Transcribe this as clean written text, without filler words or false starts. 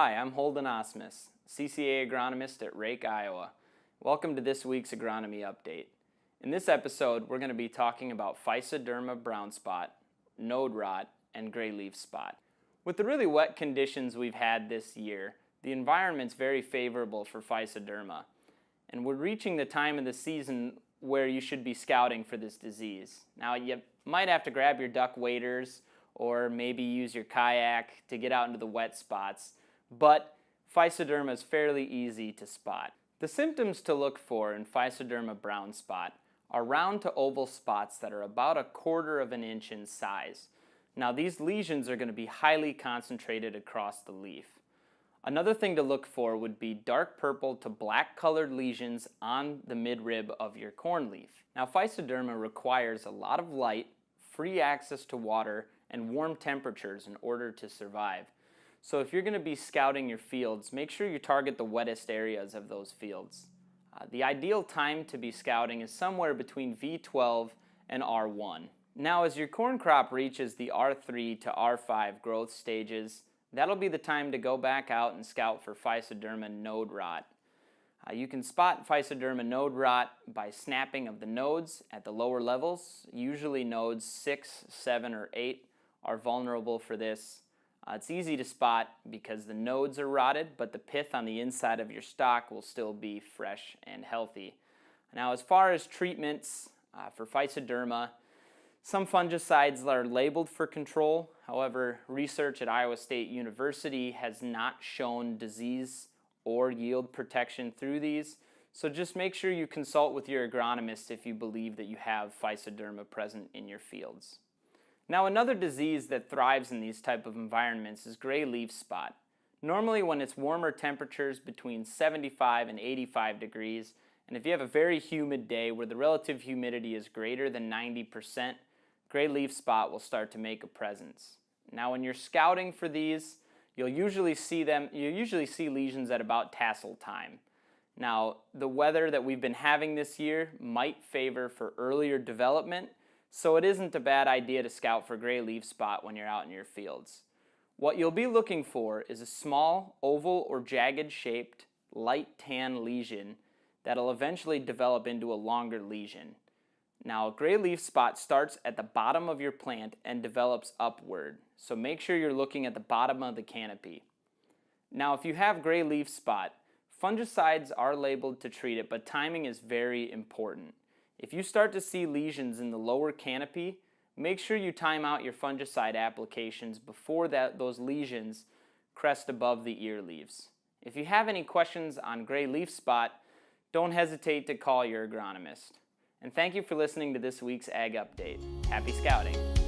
Hi, I'm Holden Osmus, CCA agronomist at Rake, Iowa. Welcome to this week's agronomy update. In this episode, we're going to be talking about Physoderma brown spot, node rot, and gray leaf spot. With the really wet conditions we've had this year, the environment's very favorable for Physoderma, and we're reaching the time of the season where you should be scouting for this disease. Now, you might have to grab your duck waders or maybe use your kayak to get out into the wet spots, but Physoderma is fairly easy to spot. The symptoms to look for in Physoderma brown spot are round to oval spots that are about 1/4 of an inch in size. Now, these lesions are going to be highly concentrated across the leaf. Another thing to look for would be dark purple to black colored lesions on the midrib of your corn leaf. Now, Physoderma requires a lot of light, free access to water, and warm temperatures in order to survive. So if you're going to be scouting your fields, make sure you target the wettest areas of those fields. The ideal time to be scouting is somewhere between V12 and R1. Now, as your corn crop reaches the R3 to R5 growth stages, that'll be the time to go back out and scout for Physoderma node rot. You can spot Physoderma node rot by snapping of the nodes at the lower levels. Usually nodes 6, 7, or 8 are vulnerable for this. It's easy to spot because the nodes are rotted, but the pith on the inside of your stalk will still be fresh and healthy. Now, as far as treatments for Physoderma, some fungicides are labeled for control. However, research at Iowa State University has not shown disease or yield protection through these, so just make sure you consult with your agronomist if you believe that you have Physoderma present in your fields. Now, another disease that thrives in these type of environments is gray leaf spot. Normally when it's warmer temperatures between 75 and 85 degrees, and if you have a very humid day where the relative humidity is greater than 90%, gray leaf spot will start to make a presence. Now, when you're scouting for these, you'll usually see lesions at about tassel time. Now, the weather that we've been having this year might favor for earlier development, so it isn't a bad idea to scout for gray leaf spot when you're out in your fields. What you'll be looking for is a small, oval or jagged shaped, light tan lesion that'll eventually develop into a longer lesion. Now, a gray leaf spot starts at the bottom of your plant and develops upward, so make sure you're looking at the bottom of the canopy. Now, if you have gray leaf spot, fungicides are labeled to treat it, but timing is very important. If you start to see lesions in the lower canopy, make sure you time out your fungicide applications before those lesions crest above the ear leaves. If you have any questions on gray leaf spot, don't hesitate to call your agronomist. And thank you for listening to this week's Ag Update. Happy scouting!